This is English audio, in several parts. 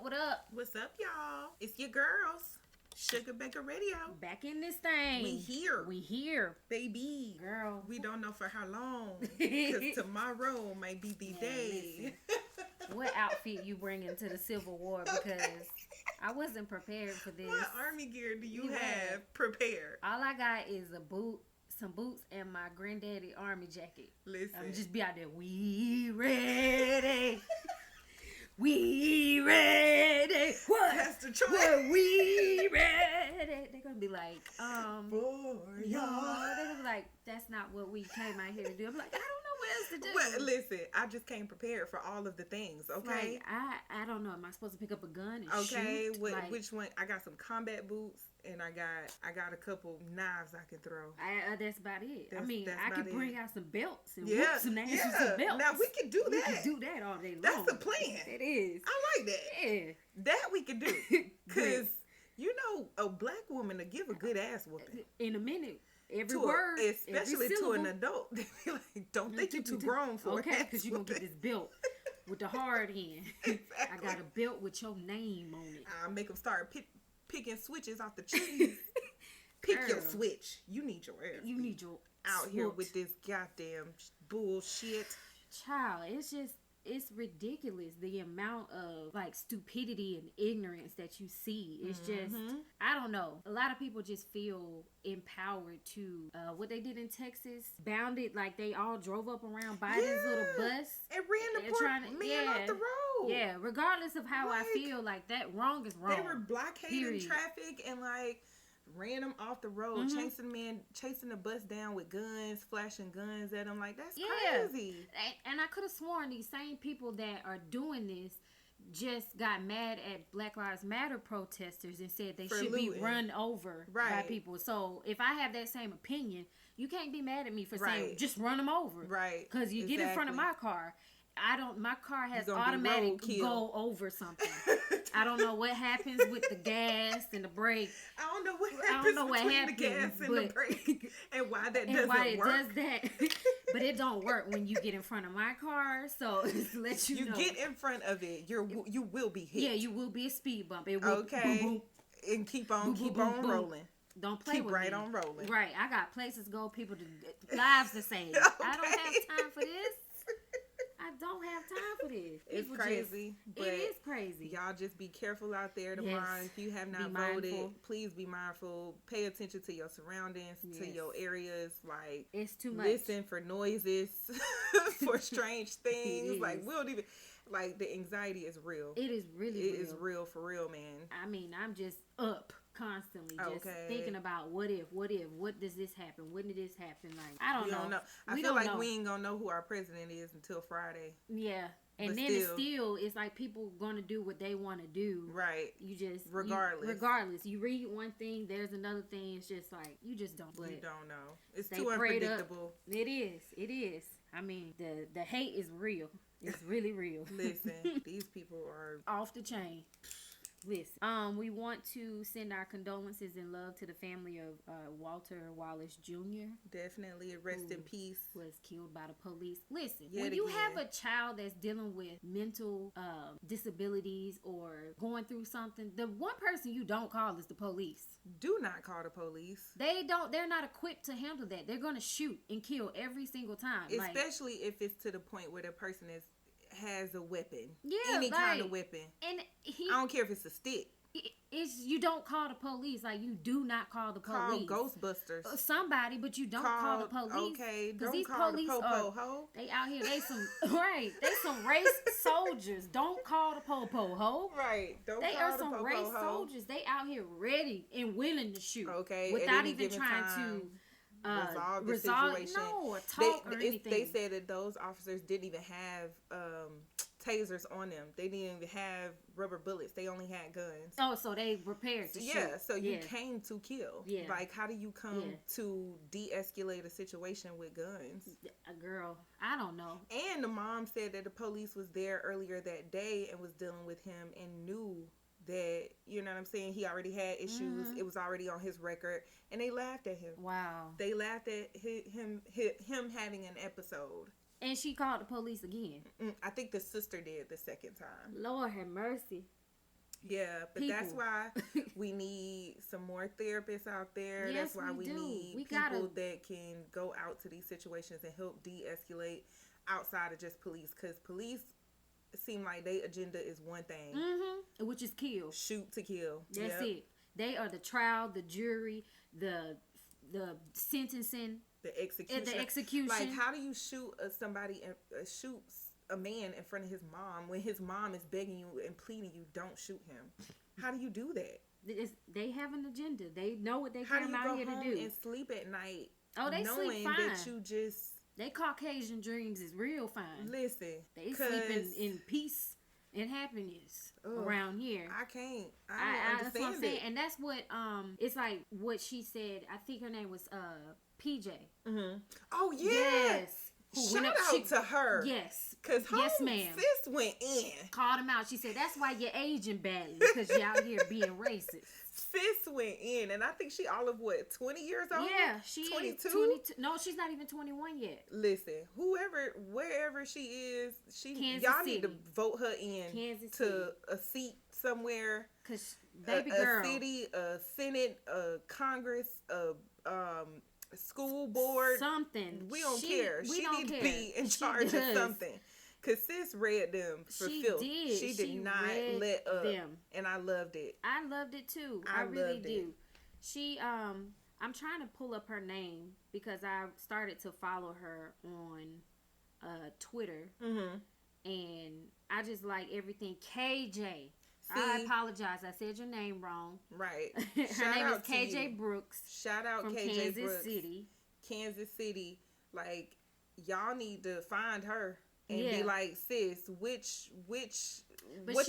up? What up? What's up, y'all? It's your girls, SugarBakeHerRadio. Back in this thing. We here. Baby. Girl. We don't know for how long. Because tomorrow might be the day. What outfit you bringing to the Civil War? Because I wasn't prepared for this. What army gear do you have prepared? All I got is some boots, and my granddaddy army jacket. Listen. I'm just be out there. We ready. We ready. What? Pastor Troy. What we ready? They're gonna be like, for y'all. They're gonna be like, that's not what we came out here to do. I'm like, I don't know what else to do. Well, listen, I just came prepared for all of the things, okay? Like, I don't know. Am I supposed to pick up a gun and shoot? Like, which one? I got some combat boots, and I got a couple knives I can throw. That's about it. I could bring out some belts and whoop some asses some belts. Now we can do that. We can do that all day long. That's the plan. It is. I like that. Yeah. That we can do. Because, you know, a black woman to give a good ass whooping. In a minute. Every word, especially every to an adult. They be like, don't think you're too grown for it. Okay, because you're going to get this belt with the hard end. Exactly. I got a belt with your name on it. I'll make them start picking switches off the cheese. Pick your switch. You need your ass. You need your out here with this goddamn bullshit. Child, it's ridiculous the amount of like stupidity and ignorance that you see. It's just, I don't know. A lot of people just feel empowered to what they did in Texas, bounded, like they all drove up around Biden's little bus and ran the poor man off the road. Yeah, regardless of how I feel, like that wrong is wrong. They were blockading traffic and like ran them off the road, chasing the bus down with guns, flashing guns at them. Like, that's crazy. And I could have sworn these same people that are doing this just got mad at Black Lives Matter protesters and said they should be run over by people. So if I have that same opinion, you can't be mad at me for saying just run them over. Right. Because you get in front of my car. My car has automatic go over something. I don't know what happens with the gas and the brake. I don't know what happens between the gas and the brake and why that doesn't work. But it don't work when you get in front of my car. So it's let you know. You get in front of it, you will be hit. Yeah, you will be a speed bump. It will, okay. Boom, boom. And keep on rolling. Don't play with me. Keep right on rolling. Right. I got places to go, people to lives to save. Okay. I don't have time for this. I don't have time for this. It's crazy. It is crazy. Y'all just be careful out there tomorrow. If you have not voted, please be mindful. Pay attention to your surroundings, to your areas. Like, it's too much. Listen for noises, for strange things. Like, we don't even. Like, the anxiety is real. It is really real. It is real for real, man. I mean, I'm just up constantly, just thinking about what does this happen? When did this happen? Like, I don't know. I feel like we ain't gonna know who our president is until Friday. Yeah. And then it's like people gonna do what they want to do. Right. You just regardless. You read one thing, there's another thing. It's just like you just don't. You don't know. It's too unpredictable. It is. I mean, the hate is real. It's really real. Listen, these people are off the chain. Listen, we want to send our condolences and love to the family of Walter Wallace Jr. Definitely rest in peace. Was killed by the police. Listen, when you have a child that's dealing with mental disabilities or going through something, the one person you don't call is the police. Do not call the police. They're not equipped to handle that. They're going to shoot and kill every single time. Especially if it's to the point where the person has a weapon. Yeah, any kind of weapon. And I don't care if it's a stick. You don't call the police. Like, you do not call the police. Call Ghostbusters. Somebody, but you don't call the police. Okay, because these call police the PoPo, ho. They out here. They some race soldiers. Don't call the PoPo, ho. Right. They are some race soldiers. They out here ready and willing to shoot. Okay. Without even trying to resolve the situation. Or talk or anything. They said that those officers didn't even have tasers on them. They didn't even have rubber bullets. They only had guns. Oh, so they prepared to shoot. So you came to kill. Yeah. Like, how do you come to de-escalate a situation with guns? Girl, I don't know. And the mom said that the police was there earlier that day and was dealing with him and knew that, you know what I'm saying, he already had issues. It was already on his record. And they laughed at him. Wow. They laughed at him having an episode. And she called the police again. I think the sister did the second time. Lord have mercy. Yeah, but that's why we need some more therapists out there. Yes, that's why we need people that can go out to these situations and help de-escalate outside of just police. Because police seem like their agenda is one thing. Mm-hmm. Which is kill. Shoot to kill. That's it. They are the trial, the jury, the sentencing. The execution. Like, how do you shoot somebody and shoot a man in front of his mom when his mom is begging you and pleading you don't shoot him? How do you do that? They have an agenda. They know what they came out here to do. How do you go home and sleep at night? Oh, they sleep fine. That you just... They Caucasian dreams is real fine. Listen. They sleep in peace and happiness around here. I can't. I don't understand that's what I'm saying. And that's what, it's like what she said. I think her name was PJ. Mm-hmm. Oh, yes. Shout out to her. Yes. Because yes, ma'am. sis went in. Called him out. She said, that's why you're aging badly. Because you're out here being racist. Sis went in. And I think she all of 20 years old? Yeah, she 22? Is 22. No, she's not even 21 yet. Listen, wherever she is, y'all need to vote her in to a seat somewhere. Because, baby girl. A city, a senate, a Congress, a school board. Something. We don't care. She needs to be in charge of something. Because sis read them for filth. She did not let up. Them. And I loved it. I loved it too. I really do. She, I'm trying to pull up her name because I started to follow her on Twitter. Mm-hmm. And I just like everything. KJ. I apologize. I said your name wrong. Right. Her name is KJ Brooks. Shout out from KJ Kansas Brooks. City. Kansas City. Like, y'all need to find her and be like, sis, what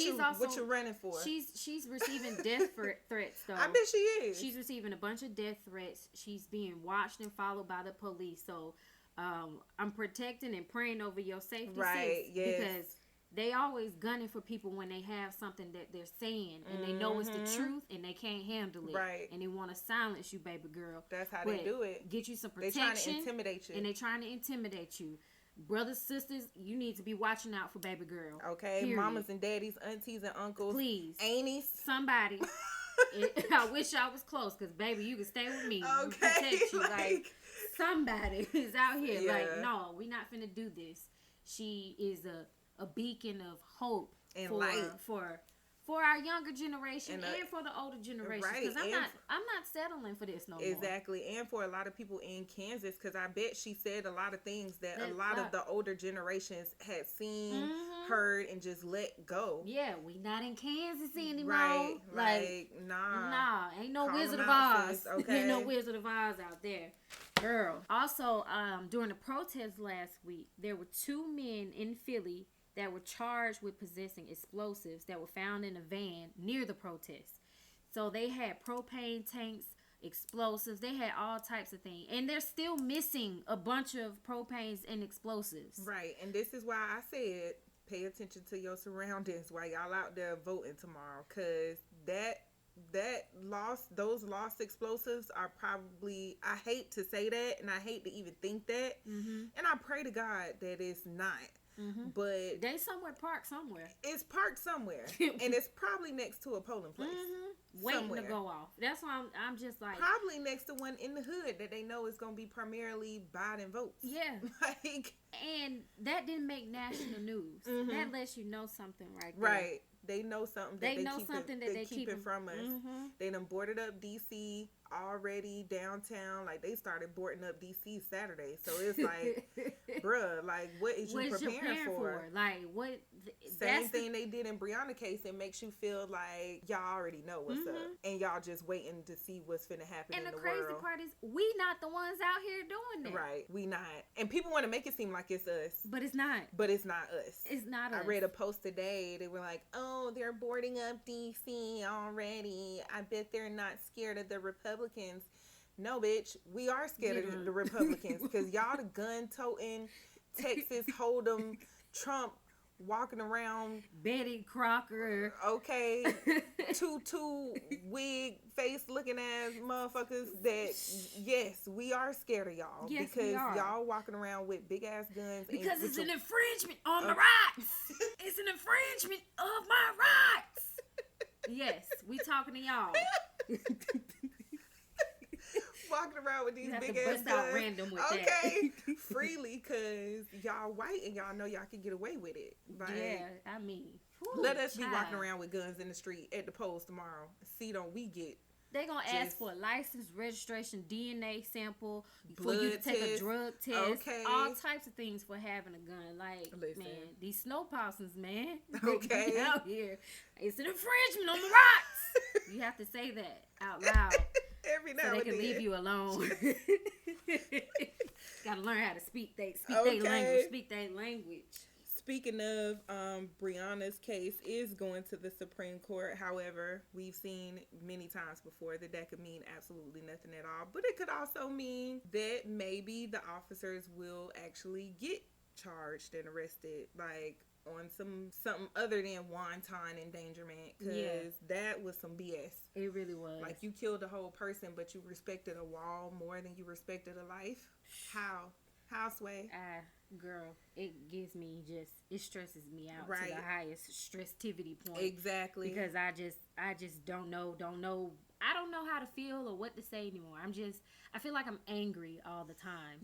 you running for? She's receiving death threats though. I bet she is. She's receiving a bunch of death threats. She's being watched and followed by the police. So I'm protecting and praying over your safety, right? Sis, yes. Because they always gunning for people when they have something that they're saying and they know it's the truth and they can't handle it. Right. And they want to silence you, baby girl. That's how they do it. Get you some protection. They're trying to intimidate you. And they're trying to intimidate you. Brothers, sisters, you need to be watching out for baby girl. Okay. Period. Mamas and daddies, aunties and uncles. Please. Aunties. Somebody. I wish I was close because, baby, you can stay with me. Okay. Protect you. Like, somebody is out here. Yeah. Like, no, we're not finna do this. She is a beacon of hope and for light for our younger generation and for the older generation. Right. Because I'm not settling for this no more. Exactly. And for a lot of people in Kansas, because I bet she said a lot of things that a lot of the older generations had seen, heard, and just let go. Yeah, we not in Kansas anymore. Right. Like nah. Ain't no Wizard of Oz. Okay. Ain't no Wizard of Oz out there. Girl. Also, during the protest last week, there were 2 men in Philly that were charged with possessing explosives that were found in a van near the protest. So they had propane tanks, explosives. They had all types of things. And they're still missing a bunch of propanes and explosives. Right. And this is why I said pay attention to your surroundings while y'all out there voting tomorrow. Because those lost explosives are probably, I hate to say that and I hate to even think that. Mm-hmm. And I pray to God that it's not. Mm-hmm. But they parked somewhere. It's parked somewhere, and it's probably next to a polling place, waiting to go off. That's why I'm just like probably next to one in the hood that they know is going to be primarily Biden votes. Yeah, and that didn't make national news. Mm-hmm. That lets you know something right there. Right. They know something that they keep it from us. Mm-hmm. They done boarded up DC already downtown. Like, they started boarding up DC Saturday. So it's like, bruh, like, what is you preparing for? Like, what? Same thing they did in Breonna case. It makes you feel like y'all already know what's up. And y'all just waiting to see what's finna happen in the world. And the crazy part is, we not the ones out here doing that. Right. We not. And people want to make it seem like it's us. But it's not. But it's not us. It's not us. I read a post today. They were like, oh, they're boarding up DC already. I bet they're not scared of the Republicans. No, bitch. We are scared of the Republicans because y'all the gun-toting, Texas Hold'em, Trump walking around. Betty Crocker. Okay. Tutu wig face looking ass motherfuckers that, yes, we are scared of y'all. Yes, because y'all walking around with big ass guns. Because it's an infringement on my rights. It's an infringement of my rights. Yes, we talking to y'all. Walking around with these you have big to ass bust guns. out random with okay. that. Freely, because y'all white and y'all know y'all can get away with it. Like, yeah, I mean, whew, let us be child. walking around with guns in the street at the polls tomorrow. See, don't we get They gonna ask for a license, registration, DNA sample, blood for you to take test. a drug test, Okay. all types of things for having a gun. Like, Listen. man, these snow possums, man, Okay. they out here, it's an infringement on the rocks. You have to say that out loud. Every now so they and can then. leave you alone. Gotta learn how to speak their Okay. language. Speak their language. Speaking of, Breonna's case is going to the Supreme Court. However, we've seen many times before that could mean absolutely nothing at all. But it could also mean that maybe the officers will actually get charged and arrested, like on something other than wanton endangerment, because that was some BS. It really was. Like, you killed a whole person, but you respected a wall more than you respected a life. How, Sway? Girl, it gives me it stresses me out Right. to the highest stressivity point. Exactly. Because I just don't know. I don't know how to feel or what to say anymore. I feel like I'm angry all the time.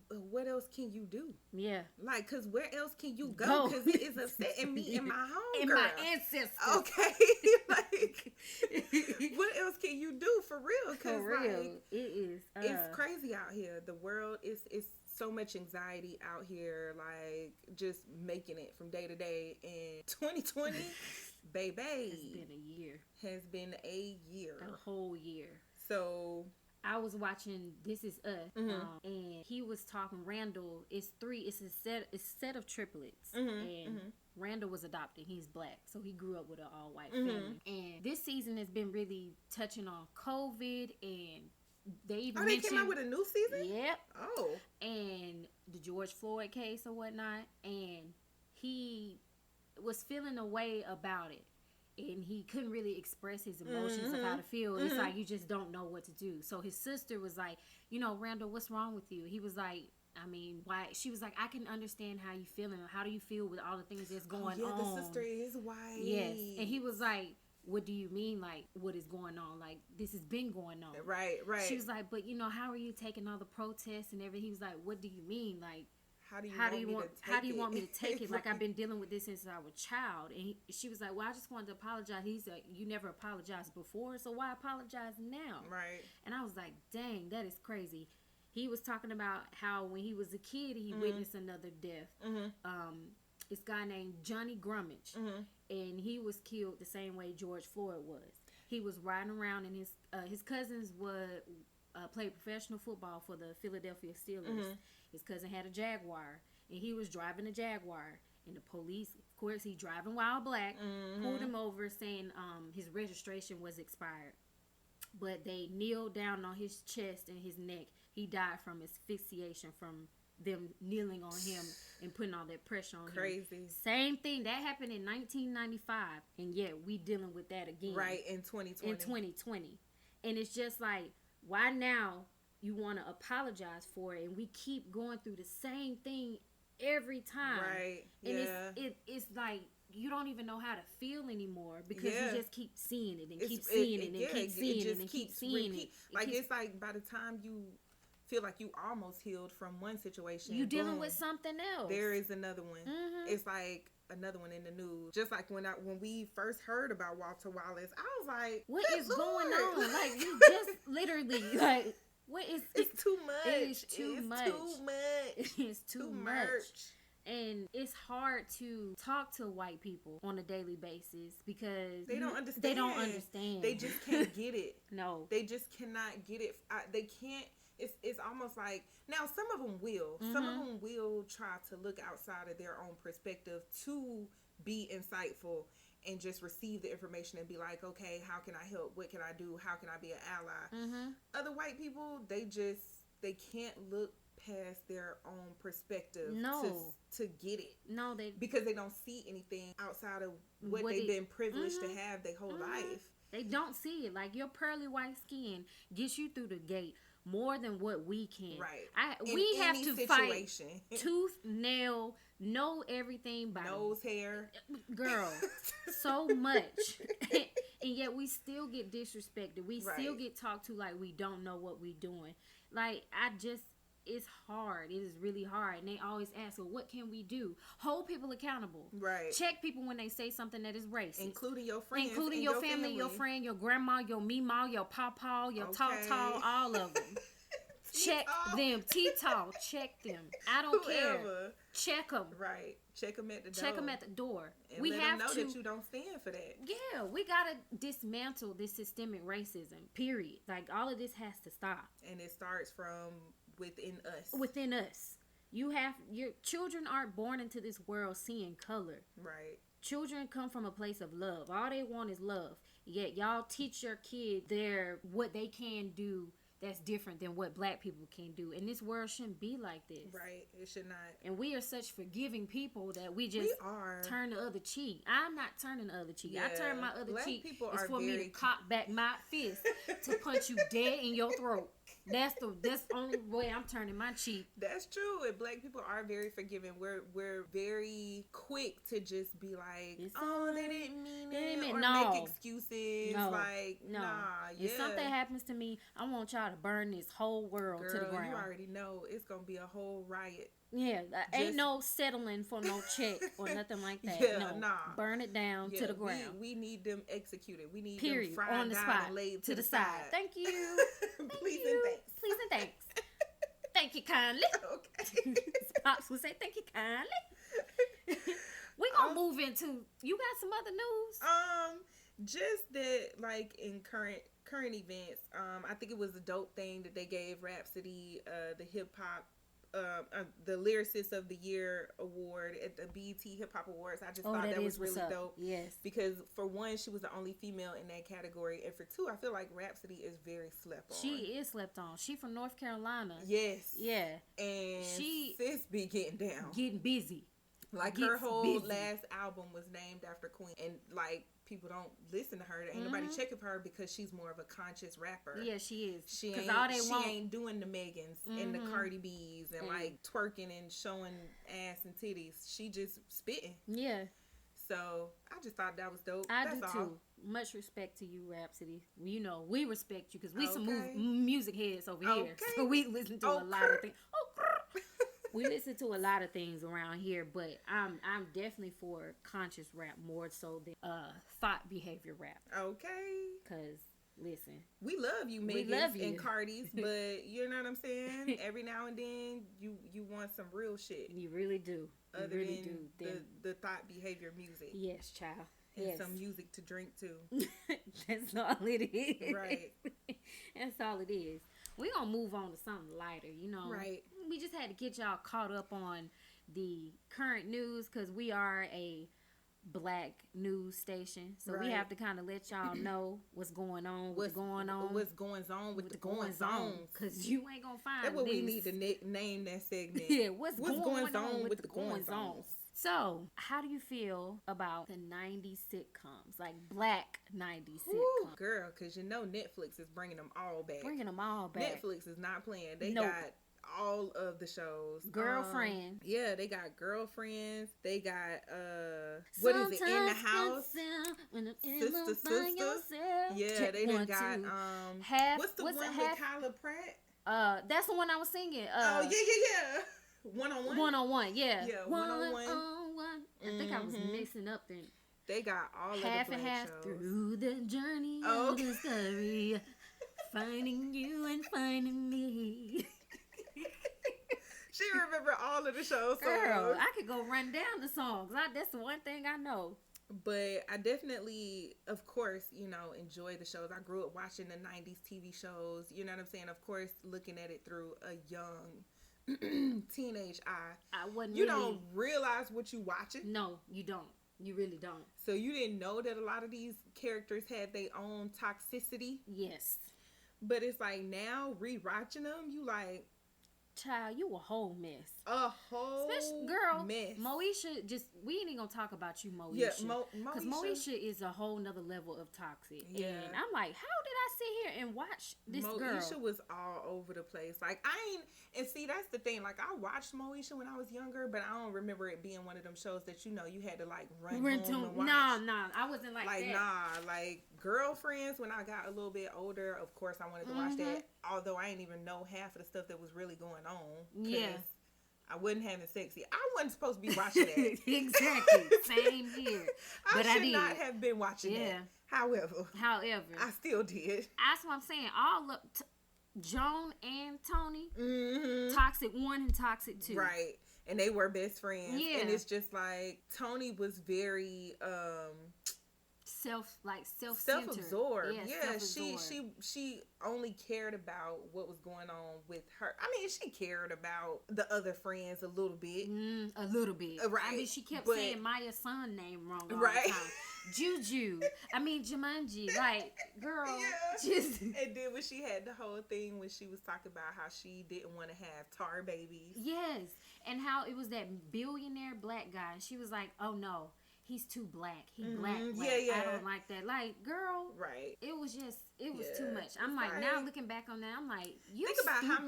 What else can you do? Yeah. Like, cause where else can you go? Cause it is upsetting me in my home, in girl. my ancestors. Okay. Like, what else can you do for real? Cause for real, like, it is. It's crazy out here. The world is so much anxiety out here. Like, just making it from day to day. And 2020, baby, has been a year. A whole year. So I was watching This Is Us, and he was talking. Randall, it's a set of triplets, and Randall was adopted. He's black, so he grew up with an all-white family. And this season has been really touching on COVID, and they even they came out with a new season. Yep. Oh, and the George Floyd case or whatnot, and he was feeling a way about it. And he couldn't really express his emotions of how to feel. It's like you just don't know what to do. So his sister was like, Randall, what's wrong with you? He was like, I mean, why? She was like, I can understand how you feeling. How do you feel with all the things that's going on? The sister is white. Yes. And he was like, what do you mean? Like, what is going on? Like, this has been going on. Right. She was like, but how are you taking all the protests and everything? He was like, what do you mean? Like, how do you want me to take it? Like, I've been dealing with this since I was a child. And she was like, well, I just wanted to apologize. He's like, you never apologized before, so why apologize now? Right. And I was like, dang, that is crazy. He was talking about how when he was a kid, he witnessed another death. This guy named Johnny Grummage, and he was killed the same way George Floyd was. He was riding around, and his cousins would play professional football for the Philadelphia Steelers. His cousin had a Jaguar, and he was driving a Jaguar. And the police, of course, he driving while black, pulled him over saying his registration was expired. But they kneeled down on his chest and his neck. He died from asphyxiation from them kneeling on him and putting all that pressure on him. Crazy. Same thing. That happened in 1995. And yet we dealing with that again. Right, in 2020. And it's just like, why now you want to apologize for it? And we keep going through the same thing every time. Right, and it's like, you don't even know how to feel anymore because you just keep seeing it and keep seeing it and keep seeing it and keep seeing it. Like, it's like by the time you feel like you almost healed from one situation, you dealing with something else. There is another one. It's like another one in the news. Just like when we first heard about Walter Wallace, I was like, what is going on? Like, we just literally like, what is it's too much. It is too much. It's too much. And it's hard to talk to white people on a daily basis because they don't understand. They just can't get it. No. They just cannot get it. They can't. It's almost like, now some of them will. Some of them will try to look outside of their own perspective to be insightful and just receive the information and be like, okay, how can I help? What can I do? How can I be an ally? Other white people, they can't look past their own perspective to get it. No, because they don't see anything outside of what they've been privileged to have their whole life. They don't see it. Like, your pearly white skin gets you through the gate more than what we can. Right. We have to fight tooth, nail, know everything by nose hair. Girl, so much. And yet we still get disrespected. We still get talked to like we don't know what we doing. Like, it's hard. It is really hard. And they always ask, well, what can we do? Hold people accountable. Right. Check people when they say something that is racist. Including your friends. Including your family, your friend, your grandma, your mama, your papa, your tall, all of them. Check them. T-Tall. Check them. I don't care. Check them. Right. Check them at the door. Check them at the door. And we have to know that you don't stand for that. Yeah, we gotta dismantle this systemic racism. Period. Like, all of this has to stop. And it starts from within us. Within us. Your children aren't born into this world seeing color. Right. Children come from a place of love. All they want is love. Yet y'all teach your kid what they can do that's different than what black people can do. And this world shouldn't be like this. Right. It should not. And we are such forgiving people that we just turn the other cheek. I'm not turning the other cheek. Yeah. I turn my other black cheek. It's for me to cock back my fist to punch you dead in your throat. That's the only way I'm turning my cheek. That's true. And black people are very forgiving. We're very quick to just be like, they didn't mean it, or make excuses. Nah. If something happens to me, I want y'all to burn this whole world to the ground. You already know it's gonna be a whole riot. Yeah, ain't no settling for no check or nothing like that. Yeah, no, burn it down to the ground. We need them executed. We need them fried on the spot and laid to the side. Thank you. Please and thanks. Please and thanks. Thank you kindly. Okay. Pops would say thank you kindly. We gonna move into. You got some other news? Just that, like, in current events. I think it was a dope thing that they gave Rhapsody the hip hop. The Lyricist of the Year award at the BET Hip Hop Awards. I just thought that was really dope. Yes. Because for one, she was the only female in that category. And for two, I feel like Rhapsody is very slept on. She is slept on. She from North Carolina. Yes. Yeah. And sis be getting down. Getting busy. Like, her whole last album was named after Queen. And, like, people don't listen to her. There ain't nobody checking for her because she's more of a conscious rapper. Yeah, she is. She ain't doing the Megans and the Cardi B's and like twerking and showing ass and titties. She just spitting. Yeah. So I just thought that was dope. That's do too. Much respect to you, Rhapsody. You know, we respect you because we some music heads over here. So we listen to a lot of things. We listen to a lot of things around here, but I'm definitely for conscious rap more so than thought behavior rap. Okay. Because, listen. We love you, Megan and Cardi's, but you know what I'm saying? Every now and then, you want some real shit. You really do. Other than the thought behavior music. Yes, child. And some music to drink too. That's all it is. Right. That's all it is. We're going to move on to something lighter, you know. Right. We just had to get y'all caught up on the current news because we are a black news station. So we have to kind of let y'all know what's going on, what's going on with the goings on. Because you ain't going to find That's what we need to name that segment. Yeah, what's going on with the goings on. So, how do you feel about the 90s sitcoms, like black 90s sitcoms? Girl, because you know Netflix is bringing them all back. Netflix is not playing. They got all of the shows. Girlfriends. Yeah, they got Girlfriends. They got, what is it, In the House? Sister. Yeah, they done got, what's the one with Kyla Pratt? That's the one I was singing. Yeah. One-on-one? One-on-one, yeah. Yeah, one-on-one. I think I was mixing up then. They got all of the half black and half shows. Through the journey of the story, finding you and finding me. She remember all of the shows. Girl, I could go run down the songs. That's the one thing I know. But I definitely, of course, you know, enjoy the shows. I grew up watching the 90s TV shows. You know what I'm saying? Of course, looking at it through a young teenage eye. You don't realize what you watching. No, you don't. You really don't. So you didn't know that a lot of these characters had their own toxicity. Yes. But it's like now rewatching them, you like, child, you a whole mess. A whole girl, mess. Moesha, we ain't even gonna talk about you, Moesha. Yeah, because Moesha is a whole nother level of toxic. Yeah. And I'm like, how did I sit here and watch this girl? Moesha was all over the place. Like, and see, that's the thing. Like, I watched Moesha when I was younger, but I don't remember it being one of them shows that, you had to, like, run home and watch. Nah, I wasn't like that. Like, Girlfriends, when I got a little bit older, of course, I wanted to watch that, although I didn't even know half of the stuff that was really going on. Yeah. I wasn't having sex yet. I wasn't supposed to be watching that. Exactly. Same here. But I should not have been watching that. However, I still did. That's what I'm saying. All of Joan and Tony, Toxic 1 and Toxic 2. Right. And they were best friends. Yeah. And it's just like, Tony was very self-absorbed. Yeah, she only cared about what was going on with her. I mean, she cared about the other friends a little bit. A little bit. Right. I mean, she kept saying Maya's son name wrong all the time. Juju. I mean, Jumanji. Like, girl. Yeah. And then when she had the whole thing when she was talking about how she didn't want to have tar babies. Yes. And how it was that billionaire black guy. And she was like, oh, no. He's too black. He black. Yeah. I don't like that. Like, girl. Right. It was too much. I'm like, now looking back on that, I'm like, think about how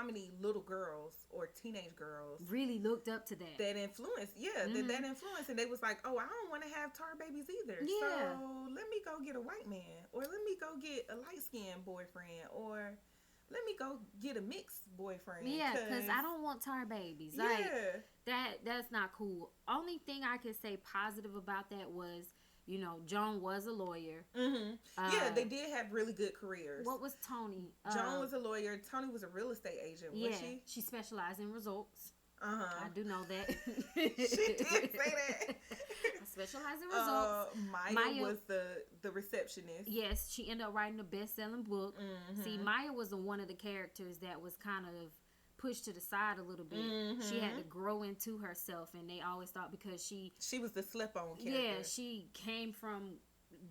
many little girls or teenage girls really looked up to that. That influence. Yeah, that influence. And they was like, oh, I don't want to have tar babies either. Yeah. So let me go get a white man. Or let me go get a light-skinned boyfriend. Or let me go get a mixed boyfriend. Yeah, because I don't want tar babies. Like, that's not cool. Only thing I could say positive about that was, Joan was a lawyer. Yeah, they did have really good careers. What was Tony? Joan was a lawyer. Tony was a real estate agent, was she? She specialized in results. I do know that. She did say that. I specialize in results. Maya was the receptionist. Yes, she ended up writing a best-selling book. See, Maya was one of the characters that was kind of pushed to the side a little bit. She had to grow into herself, and they always thought because she was the slip-on character. Yeah, she came from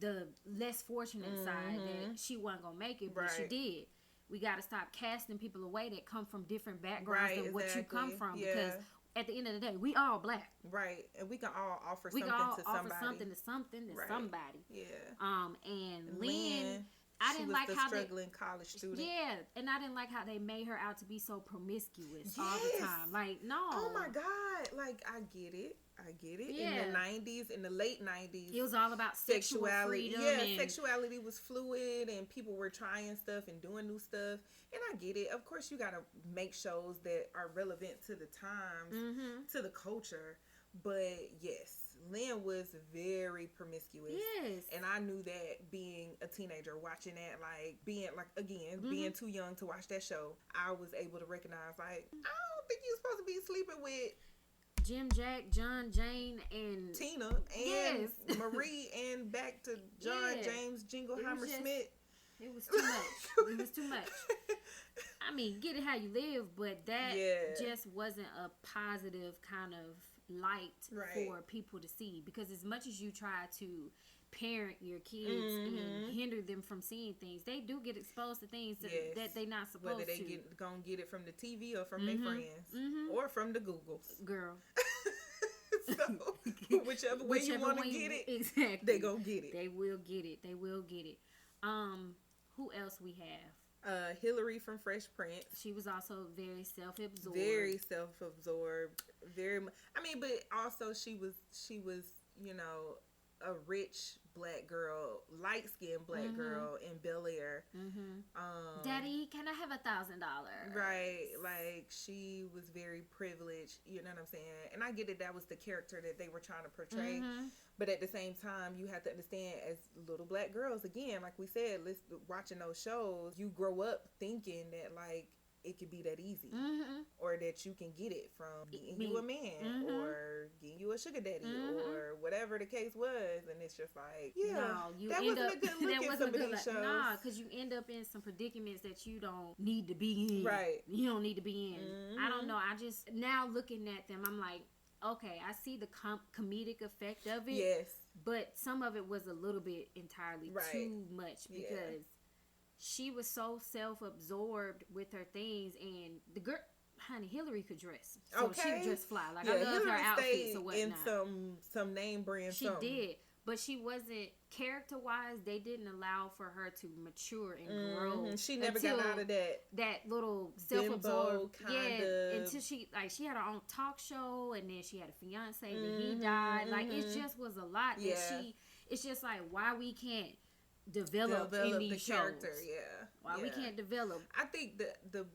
the less fortunate side that she wasn't gonna make it, but she did. We got to stop casting people away that come from different backgrounds than what you come from, because at the end of the day, we all black. Right. And we can all offer something to somebody. Yeah. And Lynn, I didn't like how struggling college student. Yeah, and I didn't like how they made her out to be so promiscuous all the time. Like, no. Oh my God. Like, I get it. Yeah. In the 90s, in the late 90s, it was all about sexuality. Yeah, sexuality was fluid, and people were trying stuff and doing new stuff. And I get it. Of course, you got to make shows that are relevant to the times, to the culture. But yes, Lynn was very promiscuous. Yes. And I knew that being a teenager, watching that, like, being too young to watch that show, I was able to recognize, like, I don't think you're supposed to be sleeping with Jim, Jack, John, Jane, and Tina, and Marie, and back to John, James, Jingleheimer Smith. It was too much. It was too much. I mean, get it how you live, but that just wasn't a positive kind of light for people to see. Because as much as you try to parent your kids and hinder them from seeing things, they do get exposed to things that they're not supposed to. Whether they gonna get it from the TV or from their friends or from the Googles. Girl. So, whichever way you want to get it, exactly, they gonna get it. They will get it. Who else we have? Hillary from Fresh Prince. She was also very self-absorbed. I mean, but also she was, a rich black girl, light-skinned black girl in Bel Air. Daddy, can I have $1,000? Right, like she was very privileged. You know what I'm saying? And I get it. That was the character that they were trying to portray. But at the same time, you have to understand, as little black girls, again, like we said, watching those shows, you grow up thinking that, like, it could be that easy, or that you can get it from getting you a man, or getting you a sugar daddy, or whatever the case was. And it's just like, that wasn't a good look in some of these shows. Nah, because you end up in some predicaments that you don't need to be in. Right. You don't need to be in. I don't know. I just, now looking at them, I'm like, okay, I see the comedic effect of it. Yes. But some of it was a little bit entirely too much, because she was so self-absorbed with her things, and the girl, honey, Hillary could dress, so she would just fly. Like, I love Hillary her outfits or whatnot. In some name brand. She did, but she wasn't, character-wise, they didn't allow for her to mature and grow. She never got out of that little self-absorbed until she had her own talk show, and then she had a fiance, then he died. Like, it just was a lot that it's just like, why we can't develop in these shows. Character, why we can't develop. I think the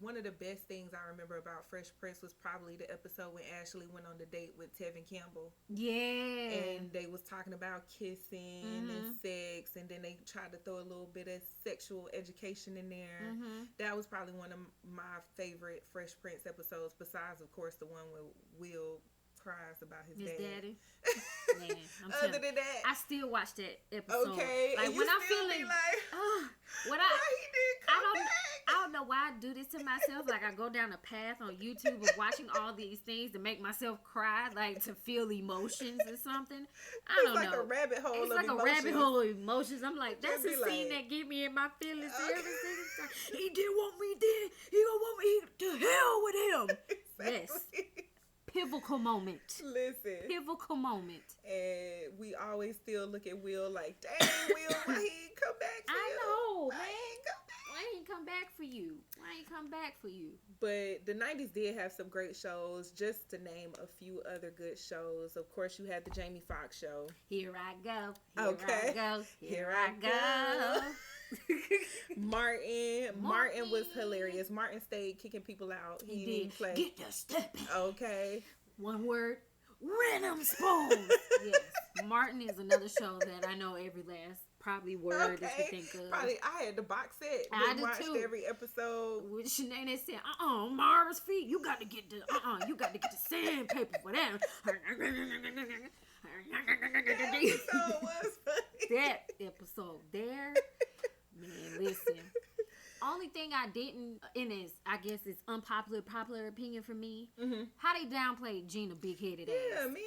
one of the best things I remember about Fresh Prince was probably the episode when Ashley went on the date with Tevin Campbell. Yeah. And they was talking about kissing and sex, and then they tried to throw a little bit of sexual education in there. That was probably one of my favorite Fresh Prince episodes, besides, of course, the one where Will cries about his daddy. Man, other than that, I still watch that episode. Okay, like, when I'm feeling like, when why he didn't come back? I don't know why I do this to myself. Like, I go down a path on YouTube of watching all these things to make myself cry, like to feel emotions or something. I don't know. It's like a rabbit hole. It's like a rabbit hole of emotions. I'm like, that's a scene that get me in my feelings every single time. He didn't want me dead. He gonna want me to hell with him. Exactly. Yes. Pivotal moment. Listen. Pivotal moment. And we always still look at Will like, dang, Will, why he ain't come back for you? I know, man. Why ain't come back for you? Why ain't come back for you? But the 90s did have some great shows. Just to name a few other good shows. Of course, you had the Jamie Foxx show. Here I go. Here I go. Here I go. Martin was hilarious. Martin stayed kicking people out. He didn't play. Get the stepping. Okay. One word. Rhythm spoons. Yes. Martin is another show that I know every last probably word that you think of. Probably. I had the box set. I did watched too. Every episode. With Shanae said, Mara's feet. You got to get the sandpaper for that. That episode was funny. That episode there. Man, listen. Only thing I didn't, and is, I guess it's popular opinion for me, how they downplayed Gina big-headed ass. Yeah, man.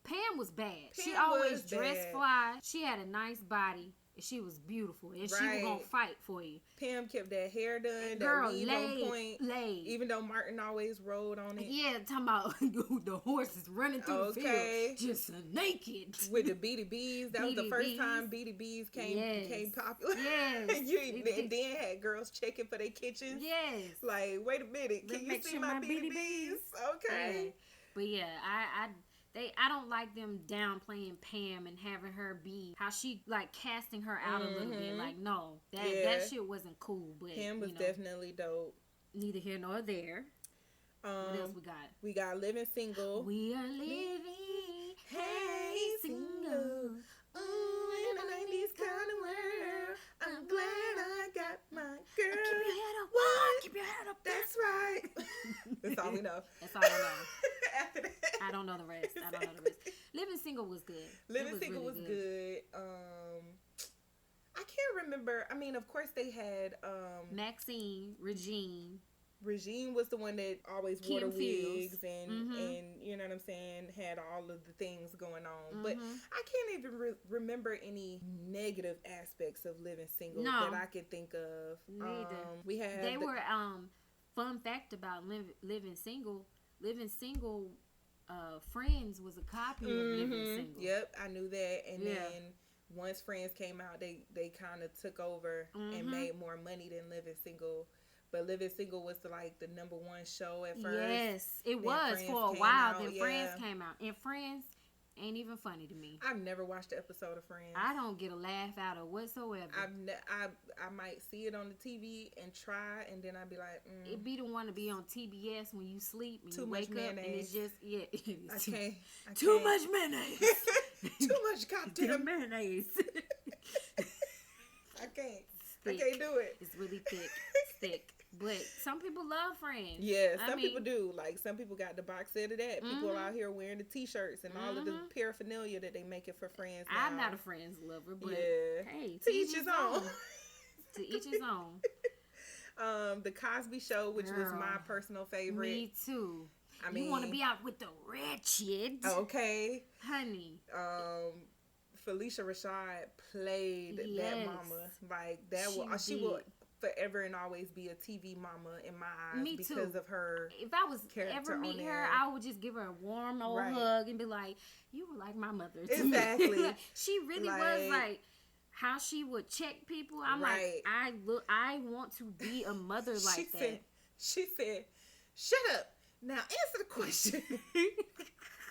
Pam was bad. She always dressed fly. She had a nice body. And she was beautiful. And she was going to fight for you. Pam kept that hair done. Girl, that weave on point. Even though Martin always rode on it. Yeah, talking about the horses running through the field. Just naked. With the BDBs. That was the first time BDBs became popular. Yes. And then had girls checking for their kitchens. Yes. Like, wait a minute. Can you see my BDBs? Okay. Yeah. But yeah, I don't like them downplaying Pam and having her be how she like casting her out a little bit. Like, no, that shit wasn't cool. But Pam was definitely dope. Neither here nor there. What else we got? We got Living Single. We are living, hey, single. Ooh, in a 90s kind of world. I'm glad I got my girl. Keep your head up. What? Keep your head up. That's right. That's all we know. That's all I know. After that. I don't know the rest. Living Single was good. Living Single was good. I can't remember. I mean, of course they had Maxine, Regine was the one that always wore the wigs and you know what I'm saying, had all of the things going on. But I can't even remember any negative aspects of Living Single that I could think of. Neither. They were fun fact about Living Single. Living Single, Friends was a copy of Living Single. Yep, I knew that. And then once Friends came out, they kind of took over and made more money than Living Single. But Living Single was the number one show at first. Yes, it was for a while. Then Friends came out. And Friends ain't even funny to me. I've never watched an episode of Friends. I don't get a laugh out of whatsoever. I might see it on the TV and try, and then I'd be like, It be the one to be on TBS when you sleep and you wake up, and it's just, I can't. Too much mayonnaise. Too much goddamn mayonnaise. I can't. I can't do it. It's really thick. But some people love Friends. Yeah, some people do. Like, some people got the box set of that. People out here wearing the t-shirts and all of the paraphernalia that they make it for Friends now. I'm not a Friends lover, but hey, to each his own. To each his own. The Cosby Show, which was my personal favorite. Me too. I mean, you want to be out with the wretched. Okay. Honey. Felicia Rashad played that mama. Like, she will forever and always be a TV mama in my eyes. Me because too. of her. If I was ever meet her, I would just give her a warm old hug and be like, "You were like my mother." Exactly. She really was like how she would check people. I'm like, I want to be a mother like that. She said, "Shut up. Now answer the question."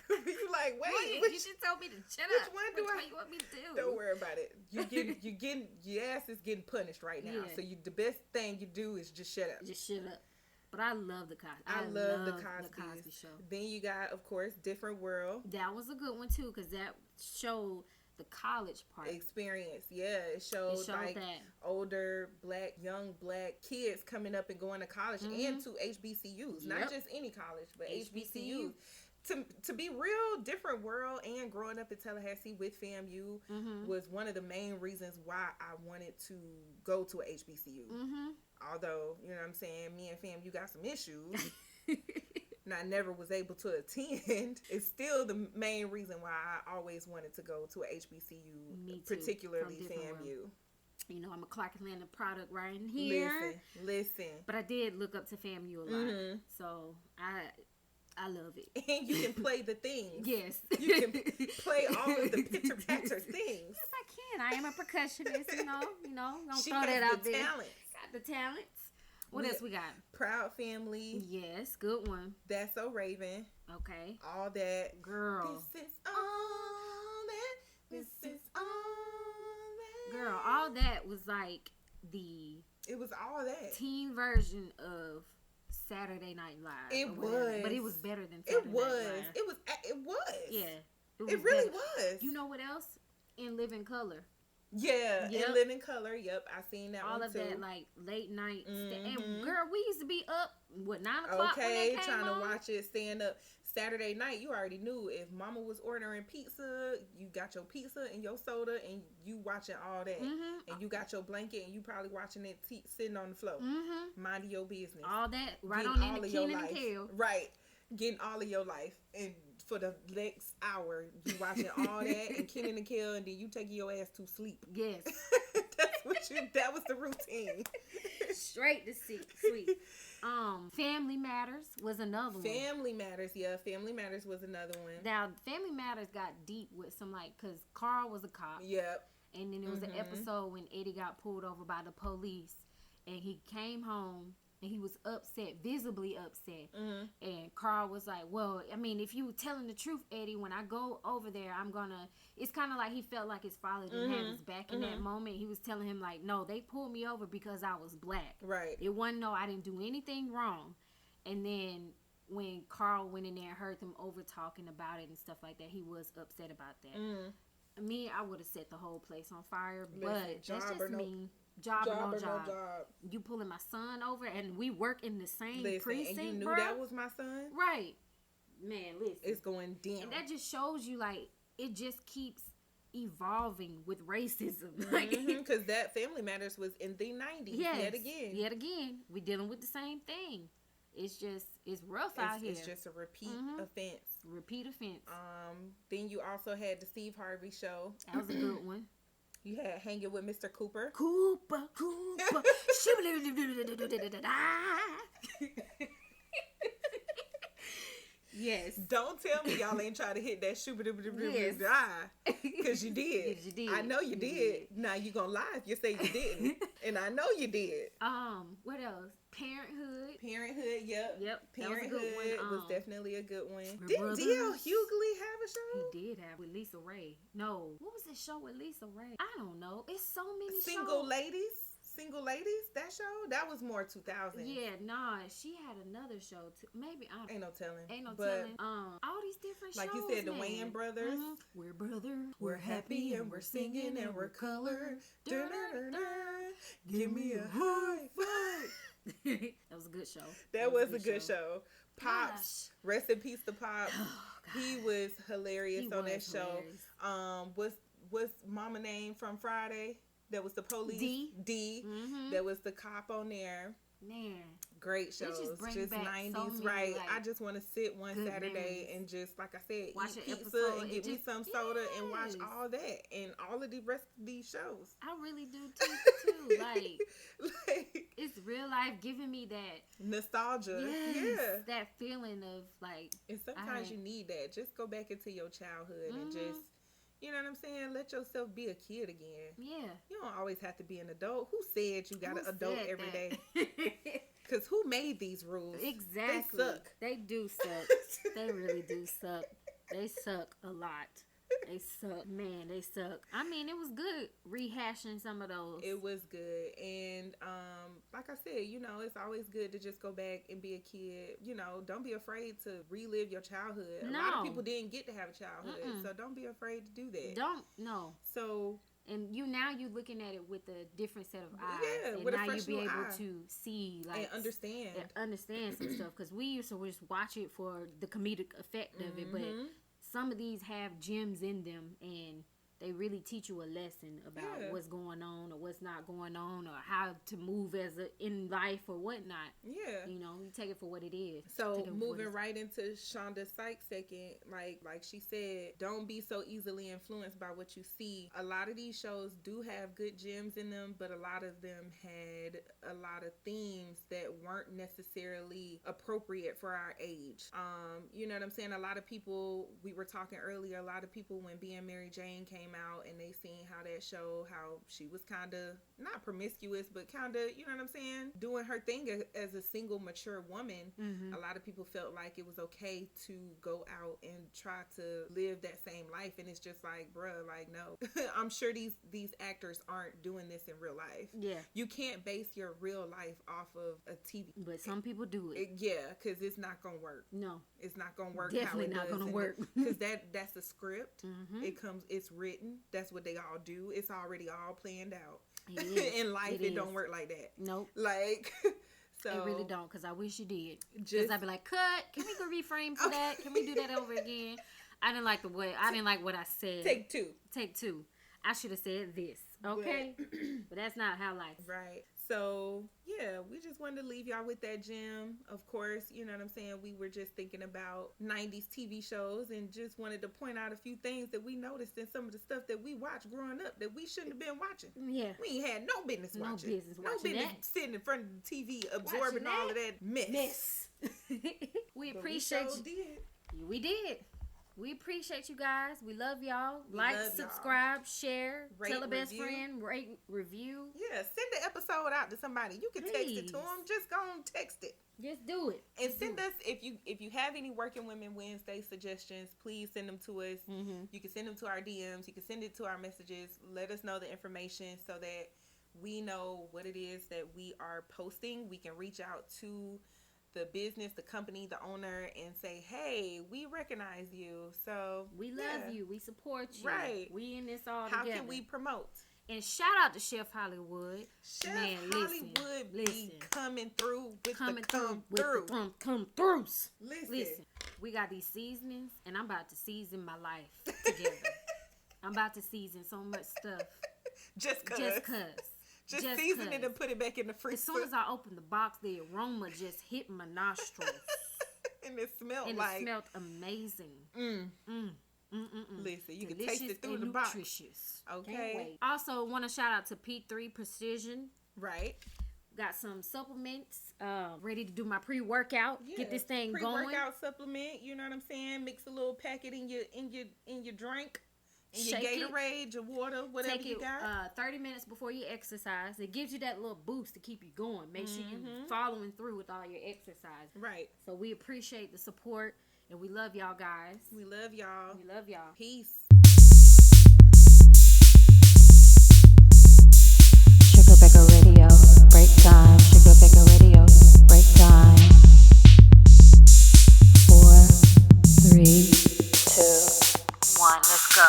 You like, wait. You just told me to shut up. Which one you want me to do? Don't worry about it. Your ass is getting punished right now. Yeah. So the best thing you do is just shut up. Just shut up. But I love the Cosby. I love the Cosby Show. Then you got, of course, Different World. That was a good one too, because that showed the college part experience. Yeah, it showed like that. Older young black kids coming up and going to college and to HBCUs, not just any college, but HBCUs. To be real, Different World and growing up in Tallahassee with FAMU was one of the main reasons why I wanted to go to a HBCU. Although, you know what I'm saying, me and FAMU got some issues. And I never was able to attend. It's still the main reason why I always wanted to go to a HBCU, me too, particularly FAMU. You know, I'm a Clark Atlanta product right in here. Listen. But I did look up to FAMU a lot. So I love it. And you can play the things. Yes. You can play all of the pitter-patter things. Yes, I can. I am a percussionist, you know. Don't she throw that out there. Talents. Got the talents. What else we got? Proud Family. Yes, good one. That's So Raven. Okay. All that. Girl. This is all that. This is all that. Girl, all that was like It was all that. teen version of Saturday Night Live. It was. But it was better than Saturday Night Live. It was. Yeah. It really was. You know what else? In Living Color. Yeah, In Living Color. Yep, I seen that all one too. All of that, like, late night. And, girl, we used to be up, 9 o'clock when they came trying on? to watch it, staying up. Saturday night, you already knew if mama was ordering pizza, you got your pizza and your soda, and you watching all that. And you got your blanket, and you probably watching it sitting on the floor. Minding your business. All that, right on in the Kenan and Kel. Right. Getting all of your life. And for the next hour, you watching all that, and Kenan and Kel, and then you taking your ass to sleep. Yes. That was the routine. Straight to sleep. Family Matters was another one. Family Matters was another one. Now, Family Matters got deep with some, like, because Carl was a cop. Yep. And then there was an episode when Eddie got pulled over by the police, and he came home, and he was upset, visibly upset. And Carl was like, well, I mean, if you were telling the truth, Eddie, when I go over there, I'm gonna... It's kind of like he felt like his father didn't have his back in that moment. He was telling him, like, no, they pulled me over because I was black. Right. It wasn't, no, I didn't do anything wrong. And then when Carl went in there and heard them over talking about it and stuff like that, he was upset about that. Me, I would have set the whole place on fire, but that's just me. Job or no job. You pulling my son over, and we work in the same precinct, and you knew bro? That was my son? Right. Man, listen. It's going down. And that just shows you, like, it just keeps evolving with racism. Because that Family Matters was in the 90s. Yes, Yet again. We dealing with the same thing. It's rough out here. It's just a repeat offense. Repeat offense. Then you also had the Steve Harvey Show. That was a good one. You had Hanging with Mr. Cooper. Cooper. Yes. Don't tell me y'all ain't trying to hit that because you did. You did. I know you did. Now you gonna lie if you say you didn't, and I know you did. What else? Parenthood. Yep. Parenthood was definitely a good one. Didn't D.L. Hughley have a show? He did have with Lisa Ray. No, what was the show with Lisa Ray? I don't know. It's so many Single Ladies, that show? That was more 2000. Yeah, nah, she had another show too. Maybe I don't. Ain't no telling. All these different like shows. Like you said, the Wayans brothers. We're brothers. We're happy and we're singing and we're colored. Give me a high five. That was a good show. That was a good show. Pops, Gosh. Rest in peace to Pops. Oh, he was hilarious on that show. What's Mama name from Friday? That was the police. D. That was the cop on there. Man. Great shows, just back 90s, so many, right? like, I just want to sit one Saturday memories. and just, like I said, Watch eat an pizza episode. and get me some soda and watch all that and all of the rest of these shows. I really do too. Like it's real life giving me that nostalgia. Yeah, that feeling of like. And sometimes you need that. Just go back into your childhood and just. You know what I'm saying? Let yourself be a kid again. Yeah. You don't always have to be an adult. Who said you got an adult every day? Day? Because who made these rules? Exactly. They suck. They do suck. They really do suck. They suck a lot. They suck. Man, they suck. I mean, it was good rehashing some of those. It was good. And like I said, you know, it's always good to just go back and be a kid. You know, don't be afraid to relive your childhood. No. A lot of people didn't get to have a childhood. So don't be afraid to do that. No. So... And you're looking at it with a different set of eyes. Yeah, and with now a fresh you be able eye. to see like and understand some stuff. Because we used to just watch it for the comedic effect of it, but some of these have gems in them, and they really teach you a lesson about what's going on or what's not going on or how to move in life or whatnot. Yeah. You know, you take it for what it is. So moving right into Shonda Sykes' second, like she said, don't be so easily influenced by what you see. A lot of these shows do have good gems in them, but a lot of them had a lot of themes that weren't necessarily appropriate for our age. You know what I'm saying? A lot of people, we were talking earlier, a lot of people when Being Mary Jane came out and they seen how that show, how she was kind of not promiscuous, but kind of, you know what I'm saying, doing her thing as a single mature woman. A lot of people felt like it was okay to go out and try to live that same life, and it's just like, bruh, like, no. I'm sure these actors aren't doing this in real life. Yeah, you can't base your real life off of a TV, but some people do it. Because it's not gonna work. No, it's not gonna work. Definitely not gonna work, because that's a script. It's written. That's what they all do. It's already all planned out. In life, it don't work like that. Nope. Like, so it really don't. Because I wish you did. Because I'd be like, cut. Can we go reframe for that? Can we do that over again? I didn't like what I said. Take two. I should have said this. Okay, but that's not how life. Right. So, yeah, we just wanted to leave y'all with that gem. Of course, you know what I'm saying? We were just thinking about 90s TV shows and just wanted to point out a few things that we noticed in some of the stuff that we watched growing up that we shouldn't have been watching. Yeah. We ain't had no business watching. No business sitting in front of the TV absorbing all of that mess. We appreciate you. We did. We appreciate you guys. We love y'all. Subscribe, share, tell a best friend, rate, review. Yeah, send the episode out to somebody. You can text it to them. Just go and text it. Just do it. And send us, if you have any Working Women Wednesday suggestions, please send them to us. You can send them to our DMs. You can send it to our messages. Let us know the information so that we know what it is that we are posting. We can reach out to the business, the company, the owner, and say, hey, we recognize you. So we love you. We support you. Right. We in this all together. How can we promote? And shout out to Chef Hollywood. Chef Hollywood be coming through with the come throughs. Listen. We got these seasonings, and I'm about to season my life together. I'm about to season so much stuff. Just cause. Just season it and put it back in the freezer. As soon as I opened the box, the aroma just hit my nostrils. And it smelled amazing. Listen, you can taste it through the box. Nutritious. Okay. Also, want to shout out to P3 Precision. Right. Got some supplements. Ready to do my pre-workout. Yeah. Get this thing going. Pre-workout supplement. You know what I'm saying? Mix a little packet in your drink. And your Gatorade, your water, whatever you got. 30 minutes before you exercise. It gives you that little boost to keep you going. Make sure you're following through with all your exercise. Right. So we appreciate the support, and we love y'all guys. We love y'all. Peace. SugarBakeHerRadio, break time. SugarBakeHerRadio, break time. 4, 3, 2, 1, let's go.